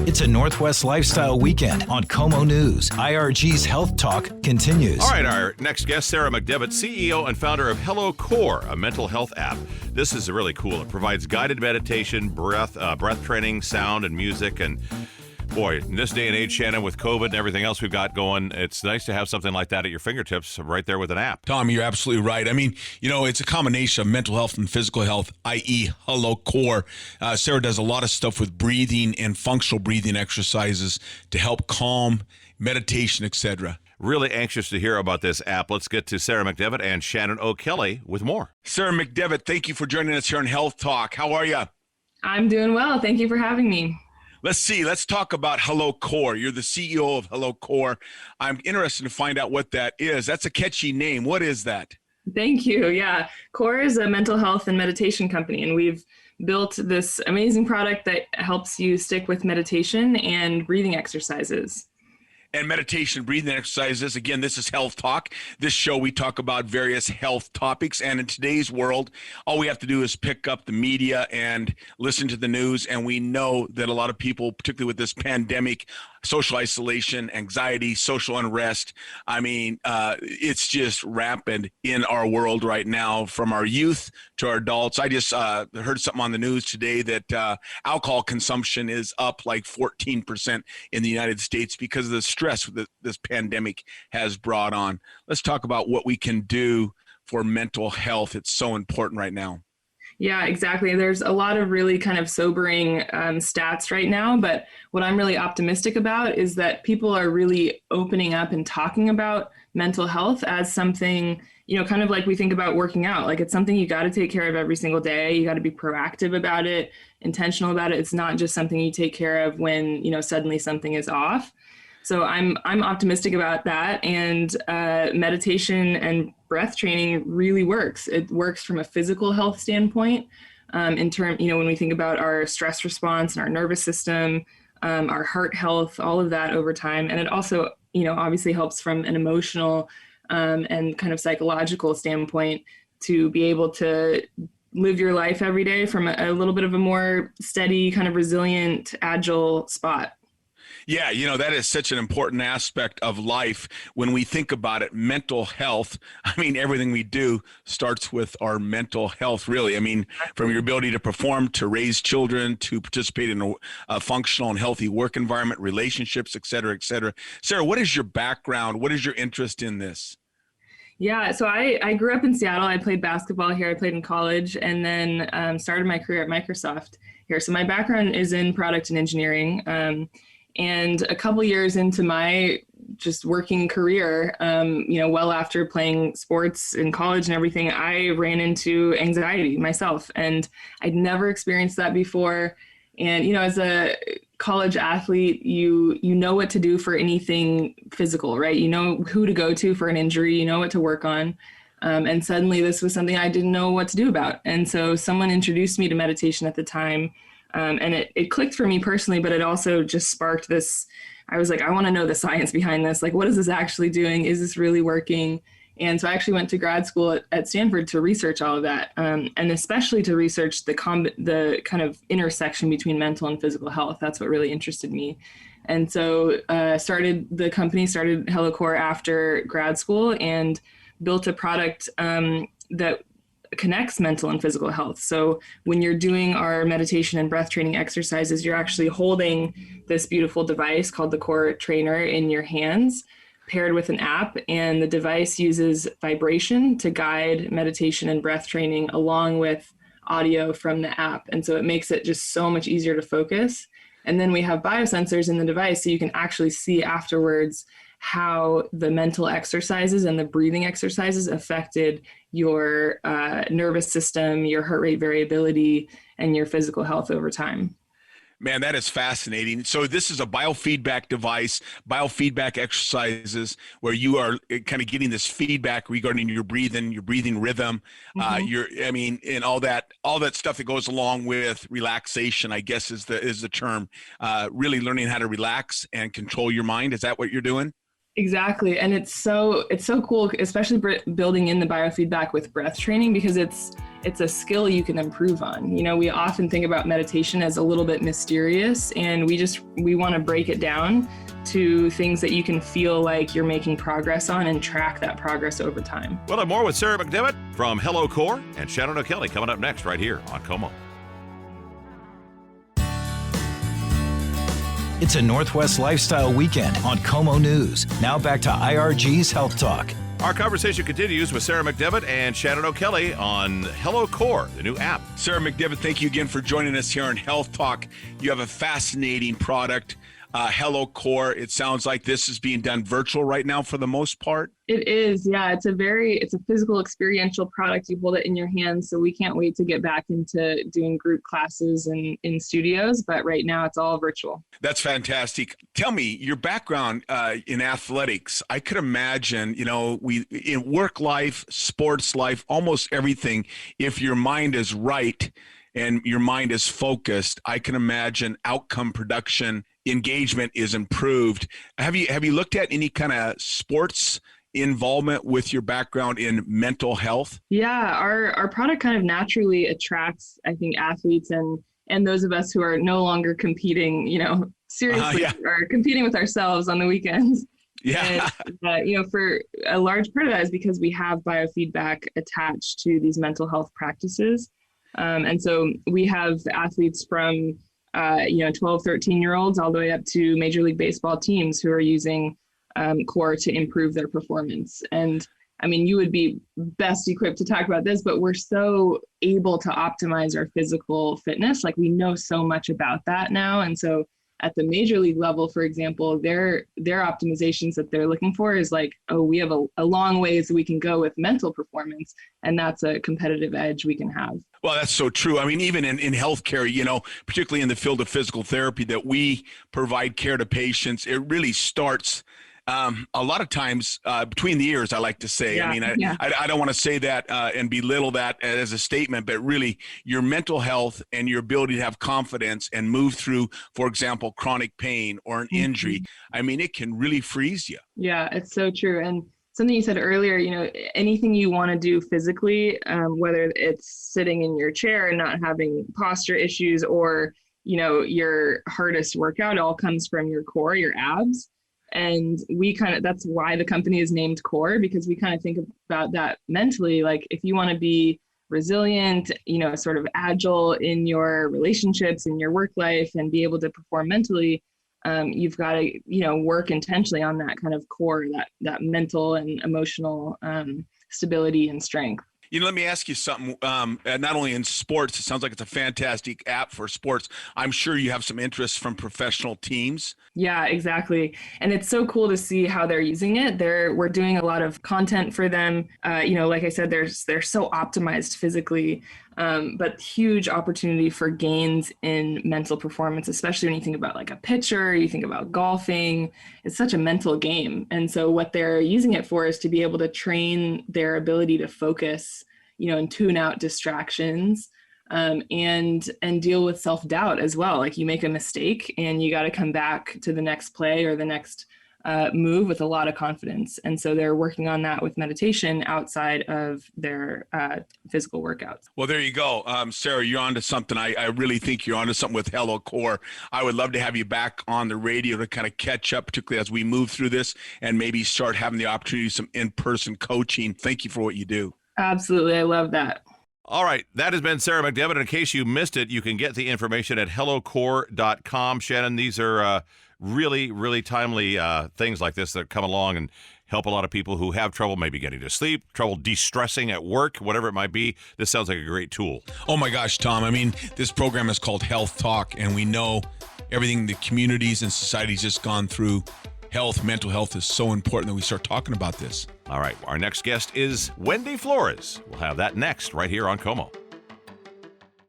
It's a Northwest Lifestyle Weekend on Como News. IRG's Health Talk continues. All right, our next guest, Sarah McDevitt, CEO and founder of Hello Core, a mental health app. This is really cool. It provides guided meditation, breath training, sound, and music. And boy, in this day and age, Shannon, with COVID and everything else we've got going, it's nice to have something like that at your fingertips right there with an app. Tom, you're absolutely right. I mean, it's a combination of mental health and physical health, i.e. Hello Core. Sarah does a lot of stuff with breathing and functional breathing exercises to help calm, meditation, etc. Really anxious to hear about this app. Let's get to Sarah McDevitt and Shannon O'Kelley with more. Sarah McDevitt, thank you for joining us here on Health Talk. How are you? I'm doing well. Thank you for having me. Let's talk about Hello Core. You're the CEO of Hello Core. I'm interested to find out what that is. That's a catchy name. What is that? Thank you. Yeah. Core is a mental health and meditation company, and we've built this amazing product that helps you stick with meditation and breathing exercises. And meditation, breathing exercises. Again, this is Health Talk. This show, we talk about various health topics. And in today's world, all we have to do is pick up the media and listen to the news. And we know that a lot of people, particularly with this pandemic, social isolation, anxiety, social unrest, it's just rampant in our world right now, from our youth to our adults. I just heard something on the news today that alcohol consumption is up like 14% in the United States because of the stress that this pandemic has brought on. Let's talk about what we can do for mental health. It's so important right now. Yeah, exactly. There's a lot of really kind of sobering stats right now, but what I'm really optimistic about is that people are really opening up and talking about mental health as something, kind of like we think about working out. Like, it's something you got to take care of every single day. You got to be proactive about it, intentional about it. It's not just something you take care of when, suddenly something is off. So I'm optimistic about that. And meditation and breath training really works. It works from a physical health standpoint when we think about our stress response and our nervous system, our heart health, all of that over time. And it also, obviously helps from an emotional and kind of psychological standpoint to be able to live your life every day from a little bit of a more steady, kind of resilient, agile spot. Yeah, that is such an important aspect of life when we think about it. Mental health, everything we do starts with our mental health, really. From your ability to perform, to raise children, to participate in a functional and healthy work environment, relationships, et cetera, et cetera. Sarah, what is your background? What is your interest in this? Yeah, so I grew up in Seattle. I played basketball here. I played in college, and then started my career at Microsoft here. So my background is in product and engineering. And a couple years into my just working career, well after playing sports in college and everything, I ran into anxiety myself, and I'd never experienced that before. And, as a college athlete, you know what to do for anything physical, right? You know who to go to for an injury, you know what to work on. And suddenly this was something I didn't know what to do about. And so someone introduced me to meditation at the time. And it clicked for me personally, but it also just sparked this. I was like, I want to know the science behind this. Like, what is this actually doing? Is this really working? And so I actually went to grad school at Stanford to research all of that, and especially to research the kind of intersection between mental and physical health. That's what really interested me. And so started Hello Core after grad school and built a product that connects mental and physical health. So when you're doing our meditation and breath training exercises, you're actually holding this beautiful device called the Core Trainer in your hands, paired with an app, and the device uses vibration to guide meditation and breath training along with audio from the app. And so it makes it just so much easier to focus. And then we have biosensors in the device, so you can actually see afterwards how the mental exercises and the breathing exercises affected your nervous system, your heart rate variability, and your physical health over time. Man, that is fascinating. So this is a biofeedback device, biofeedback exercises where you are kind of getting this feedback regarding your breathing rhythm, and all that stuff that goes along with relaxation, I guess is the term, really learning how to relax and control your mind. Is that what you're doing? Exactly. And it's so cool, especially building in the biofeedback with breath training, because it's it's a skill you can improve on. We often think about meditation as a little bit mysterious, and we want to break it down to things that you can feel like you're making progress on and track that progress over time. Well, and more with Sarah McDevitt from Hello Core and Shannon O'Kelley coming up next right here on KOMO. It's a Northwest Lifestyle Weekend on KOMO News. Now back to IRG's Health Talk. Our conversation continues with Sarah McDevitt and Shannon O'Kelley on Hello Core, the new app. Sarah McDevitt, thank you again for joining us here on Health Talk. You have a fascinating product, Hello Core. It sounds like this is being done virtual right now for the most part. It is, yeah. It's a physical experiential product. You hold it in your hands, so we can't wait to get back into doing group classes and in studios, but right now it's all virtual. That's fantastic. Tell me, your background in athletics, I could imagine, in work life, sports life, almost everything, if your mind is right and your mind is focused, I can imagine outcome production engagement is improved. Have you looked at any kind of sports involvement with your background in mental health? Yeah, our product kind of naturally attracts, I think, athletes and those of us who are no longer competing, seriously, or competing with ourselves on the weekends. Yeah. And, for a large part of that is because we have biofeedback attached to these mental health practices. And so we have athletes from 12, 13-year-olds all the way up to Major League Baseball teams who are using Core to improve their performance. And I mean, you would be best equipped to talk about this, but we're so able to optimize our physical fitness. Like, we know so much about that now. And so at the major league level, for example, their optimizations that they're looking for is like, oh, we have a long ways we can go with mental performance. And that's a competitive edge we can have. Well, that's so true. I mean, even in healthcare, particularly in the field of physical therapy that we provide care to patients, it really starts a lot of times between the ears, I like to say. Yeah, I don't want to say that and belittle that as a statement, but really your mental health and your ability to have confidence and move through, for example, chronic pain or an injury. I mean, it can really freeze you. Yeah, it's so true. And something you said earlier, anything you want to do physically, whether it's sitting in your chair and not having posture issues or, your hardest workout all comes from your core, your abs. And that's why the company is named Core, because we kind of think about that mentally. Like, if you want to be resilient, sort of agile in your relationships, in your work life, and be able to perform mentally, you've got to, work intentionally on that kind of core, that mental and emotional stability and strength. Let me ask you something. Not only in sports, it sounds like it's a fantastic app for sports. I'm sure you have some interest from professional teams. Yeah, exactly. And it's so cool to see how they're using it. We're doing a lot of content for them. Like I said, they're so optimized physically, but huge opportunity for gains in mental performance, especially when you think about like a pitcher, you think about golfing. It's such a mental game. And so what they're using it for is to be able to train their ability to focus, and tune out distractions, and deal with self-doubt as well. Like, you make a mistake and you got to come back to the next play or the next move with a lot of confidence. And so they're working on that with meditation outside of their physical workouts. Well, there you go. Sarah, you're onto something. I really think you're onto something with Hello Core. I would love to have you back on the radio to kind of catch up, particularly as we move through this and maybe start having the opportunity to do some in-person coaching. Thank you for what you do. Absolutely. I love that. All right. That has been Sarah McDevitt. In case you missed it, you can get the information at hellocore.com. Shannon, these are really, really timely things like this that come along and help a lot of people who have trouble maybe getting to sleep, trouble de-stressing at work, whatever it might be. This sounds like a great tool. Oh, my gosh, Tom. I mean, this program is called Health Talk, and we know everything the communities and society's just gone through. Mental health is so important that we start talking about this. All right. Our next guest is Wendy Flores. We'll have that next right here on KOMO.